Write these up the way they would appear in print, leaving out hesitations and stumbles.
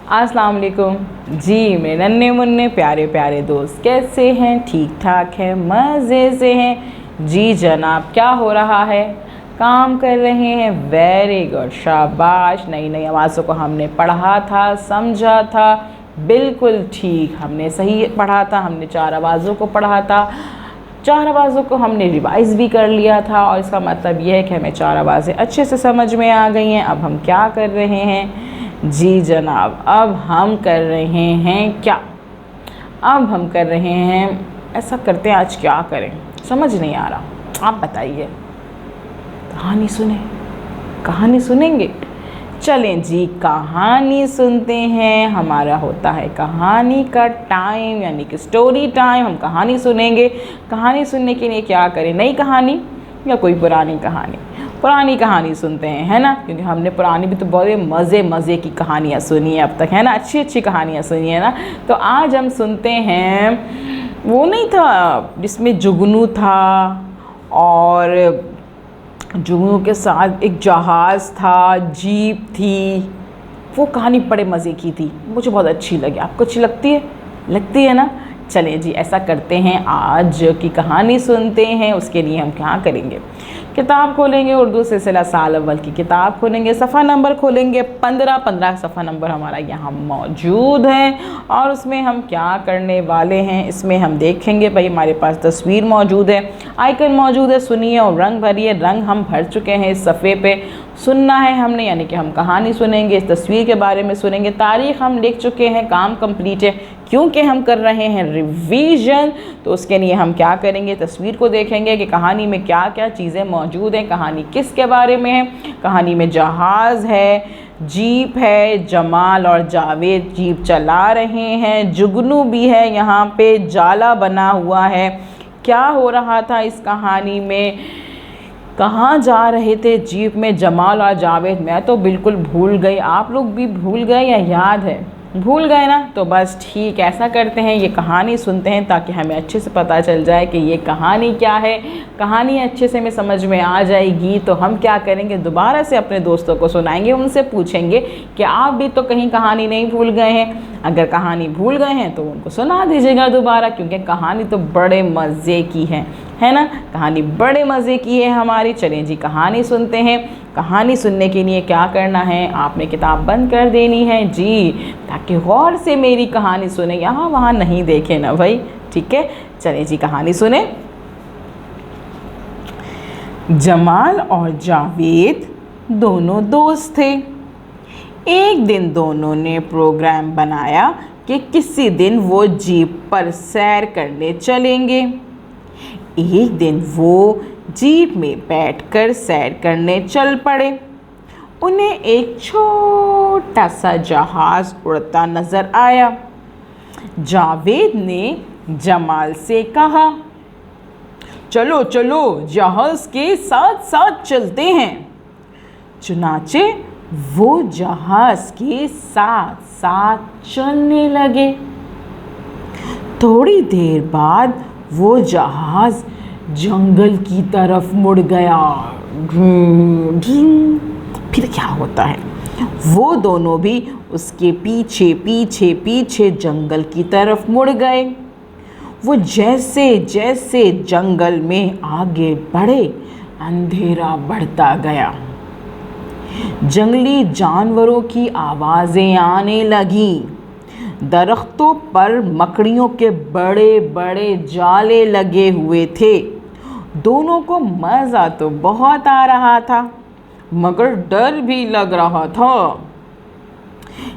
अस्सलाम वालेकुम जी। मेरे नन्हे मुन्ने प्यारे प्यारे दोस्त कैसे हैं? ठीक ठाक है, मज़े से हैं जी जनाब। क्या हो रहा है? काम कर रहे हैं। वेरी गुड, शाबाश। नई नई आवाज़ों को हमने पढ़ा था, समझा था, बिल्कुल ठीक, हमने सही पढ़ा था। हमने 4 आवाज़ों को पढ़ा था, 4 आवाज़ों को हमने रिवाइज़ भी कर लिया था और इसका मतलब यह है कि हमें 4 आवाज़ें अच्छे से समझ में आ गई हैं। अब हम क्या कर रहे हैं जी जनाब? अब हम कर रहे हैं क्या? अब हम कर रहे हैं, ऐसा करते हैं, आज क्या करें समझ नहीं आ रहा, आप बताइए। कहानी सुने? कहानी सुनेंगे? चलें जी, कहानी सुनते हैं। हमारा होता है कहानी का टाइम, यानी कि स्टोरी टाइम। हम कहानी सुनेंगे। कहानी सुनने के लिए क्या करें? नई कहानी या कोई पुरानी कहानी? पुरानी कहानी सुनते हैं, है ना, क्योंकि हमने पुरानी भी तो बहुत मज़े की कहानियाँ सुनी है अब तक, है ना, अच्छी अच्छी कहानियाँ सुनी है ना। तो आज हम सुनते हैं, वो नहीं था जिसमें जुगनू था और जुगनू के साथ एक जहाज़ था, जीप थी। वो कहानी बड़े मज़े की थी, मुझे बहुत अच्छी लगी। आपको अच्छी लगती है? लगती है ना। चलें जी, ऐसा करते हैं, आज की कहानी सुनते हैं। उसके लिए हम क्या करेंगे? किताब खोलेंगे, उर्दू सिलसिला साल अव्वल की किताब खोलेंगे, सफ़ा नंबर खोलेंगे 15 सफ़ा नंबर हमारा यहाँ मौजूद है। और उसमें हम क्या करने वाले हैं, इसमें हम देखेंगे भाई, हमारे पास तस्वीर मौजूद है, आइकन मौजूद है, सुनिए और रंग भरिए। रंग हम भर चुके हैं इस सफ़े पे। सुनना है हमने, यानी कि हम कहानी सुनेंगे, इस तस्वीर के बारे में सुनेंगे। तारीख़ हम लिख चुके हैं, काम कंप्लीट है, क्योंकि हम कर रहे हैं रिवीजन। तो उसके लिए हम क्या करेंगे? तस्वीर को देखेंगे कि कहानी में क्या क्या चीज़ें मौजूद हैं, कहानी किसके बारे में है। कहानी में जहाज़ है, जीप है, जमाल और जावेद जीप चला रहे हैं, जुगनू भी है, यहाँ पे जाला बना हुआ है। क्या हो रहा था इस कहानी में? कहाँ जा रहे थे जीप में जमाल और जावेद? मैं तो बिल्कुल भूल गई, आप लोग भी भूल गए या याद है? भूल गए ना, तो बस ठीक, ऐसा करते हैं, ये कहानी सुनते हैं ताकि हमें अच्छे से पता चल जाए कि ये कहानी क्या है। कहानी अच्छे से हमें समझ में आ जाएगी तो हम क्या करेंगे, दोबारा से अपने दोस्तों को सुनाएंगे, उनसे पूछेंगे कि आप भी तो कहीं कहानी नहीं भूल गए हैं। अगर कहानी भूल गए हैं तो उनको सुना दीजिएगा दोबारा, क्योंकि कहानी तो बड़े मज़े की है ना, कहानी बड़े मज़े की है हमारी। चलें जी, कहानी सुनते हैं। कहानी सुनने के लिए क्या करना है, आपने किताब बंद कर देनी है जी, ताकि गौर से मेरी कहानी सुने, यहाँ वहाँ नहीं देखे ना भाई, ठीक है। चलें जी, कहानी सुने। जमाल और जावेद दोनों दोस्त थे। एक दिन दोनों ने प्रोग्राम बनाया कि किसी दिन वो जीप पर सैर करने चलेंगे। एक दिन वो जीप में बैठकर सैर करने चल पड़े। उन्हें एक छोटा सा जहाज़ उड़ता नज़र आया। जावेद ने जमाल से कहा, चलो चलो, जहाज़ के साथ साथ चलते हैं। चुनाचे वो जहाज़ के साथ साथ चलने लगे। थोड़ी देर बाद वो जहाज़ जंगल की तरफ मुड़ गया। फिर क्या होता है, वो दोनों भी उसके पीछे पीछे पीछे जंगल की तरफ मुड़ गए। वो जैसे जैसे जंगल में आगे बढ़े, अंधेरा बढ़ता गया। जंगली जानवरों की आवाज़ें आने लगीं। दरख्तों पर मकड़ियों के बड़े बड़े जाले लगे हुए थे। दोनों को मज़ा तो बहुत आ रहा था, मगर डर भी लग रहा था।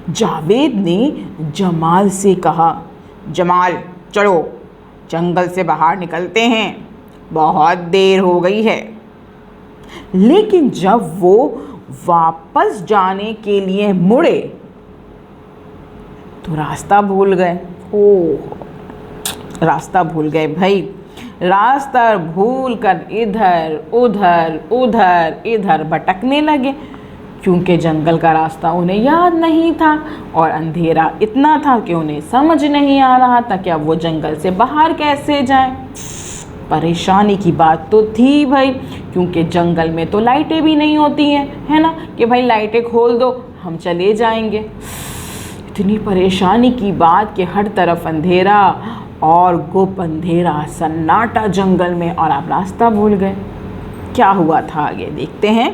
जावेद ने जमाल से कहा, जमाल चलो, जंगल से बाहर निकलते हैं, बहुत देर हो गई है। लेकिन जब वो वापस जाने के लिए मुड़े तो रास्ता भूल गए। ओह, रास्ता भूल गए भाई। रास्ता भूल कर इधर उधर उधर इधर भटकने लगे, क्योंकि जंगल का रास्ता उन्हें याद नहीं था और अंधेरा इतना था कि उन्हें समझ नहीं आ रहा था कि अब वो जंगल से बाहर कैसे जाएं। परेशानी की बात तो थी भाई, क्योंकि जंगल में तो लाइटें भी नहीं होती हैं, है ना, कि भाई लाइटें खोल दो हम चले जाएंगे। इतनी परेशानी की बात कि हर तरफ अंधेरा और गुप अंधेरा, सन्नाटा जंगल में, और आप रास्ता भूल गए। क्या हुआ था आगे देखते हैं।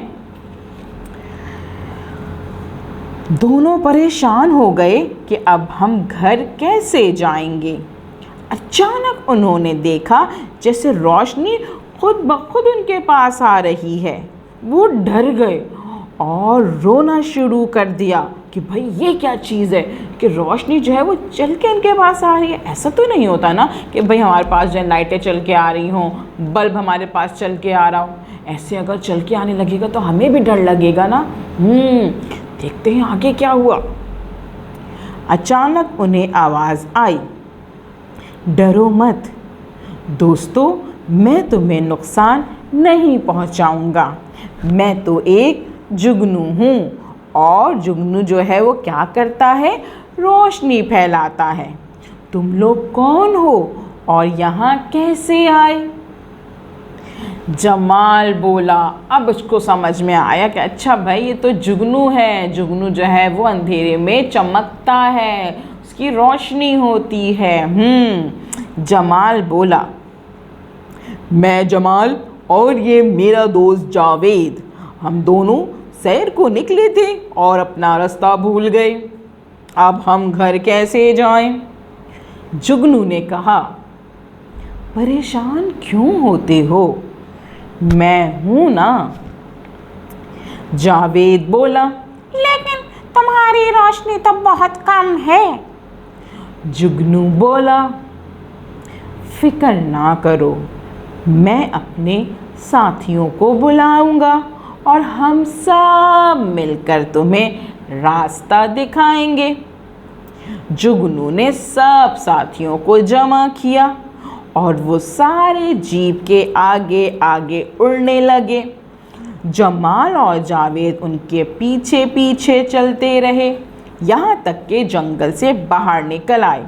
दोनों परेशान हो गए कि अब हम घर कैसे जाएंगे। अचानक उन्होंने देखा जैसे रोशनी खुद ब खुद उनके पास आ रही है। वो डर गए और रोना शुरू कर दिया कि भाई ये क्या चीज़ है कि रोशनी जो है वो चल के इनके पास आ रही है। ऐसा तो नहीं होता ना कि भाई हमारे पास जो लाइटें चल के आ रही हों, बल्ब हमारे पास चल के आ रहा हो। ऐसे अगर चल के आने लगेगा तो हमें भी डर लगेगा ना। देखते हैं आगे क्या हुआ। अचानक उन्हें आवाज़ आई, डरो मत दोस्तों, मैं तुम्हें नुकसान नहीं पहुंचाऊंगा। मैं तो एक जुगनू हूँ, और जुगनू जो है वो क्या करता है, रोशनी फैलाता है। तुम लोग कौन हो और यहाँ कैसे आए? जमाल बोला। अब उसको समझ में आया कि अच्छा भाई ये तो जुगनू है। जुगनू जो है वो अंधेरे में चमकता है, उसकी रोशनी होती है। जमाल बोला, मैं जमाल और ये मेरा दोस्त जावेद, हम दोनों सैर को निकले थे और अपना रास्ता भूल गए। अब हम घर कैसे जाएं? जुगनू ने कहा, परेशान क्यों होते हो, मैं हूं ना। जावेद बोला, लेकिन तुम्हारी रोशनी तो बहुत कम है। जुगनू बोला, फिक्र ना करो, मैं अपने साथियों को बुलाऊंगा और हम सब मिलकर तुम्हें रास्ता दिखाएंगे। जुगनू ने सब साथियों को जमा किया और वो सारे जीप के आगे आगे उड़ने लगे। जमाल और जावेद उनके पीछे पीछे चलते रहे, यहाँ तक कि जंगल से बाहर निकल आए।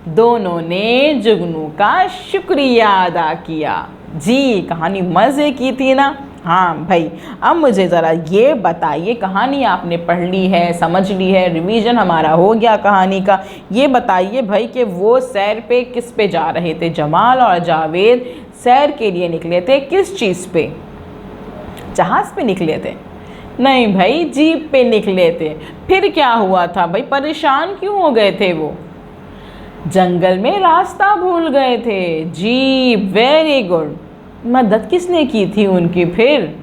दोनों ने जुगनू का शुक्रिया अदा किया। जी, कहानी मज़े की थी ना। हाँ भाई, अब मुझे ज़रा ये बताइए, कहानी आपने पढ़ ली है, समझ ली है, रिवीजन हमारा हो गया कहानी का। ये बताइए भाई कि वो सैर पे किस पे जा रहे थे? जमाल और जावेद सैर के लिए निकले थे किस चीज़ पे? जहाज़ पे निकले थे? नहीं भाई, जीप पे निकले थे। फिर क्या हुआ था भाई, परेशान क्यों हो गए थे वो? जंगल में रास्ता भूल गए थे। जी, वेरी गुड। मदद किसने की थी उनकी फिर?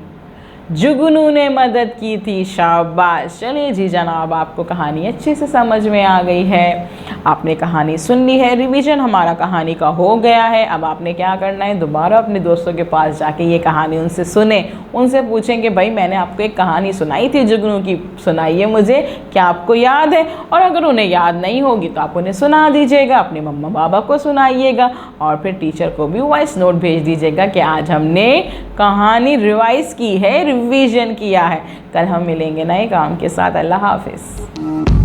जुगनू ने मदद की थी। शाबाश। चलिए जी जनाब, आपको कहानी अच्छे से समझ में आ गई है, आपने कहानी सुन ली है, रिवीजन हमारा कहानी का हो गया है। अब आपने क्या करना है, दोबारा अपने दोस्तों के पास जाके ये कहानी उनसे सुने, उनसे पूछेंगे भाई मैंने आपको एक कहानी सुनाई थी जुगनू की, सुनाइए मुझे, क्या आपको याद है? और अगर उन्हें याद नहीं होगी तो आप उन्हें सुना दीजिएगा, अपने मम्मा पापा को सुनाइएगा और फिर टीचर को भी वॉइस नोट भेज दीजिएगा कि आज हमने कहानी रिवाइज की है, रिवीजन किया है। कल हम मिलेंगे नए काम के साथ। अल्लाह हाफिज़।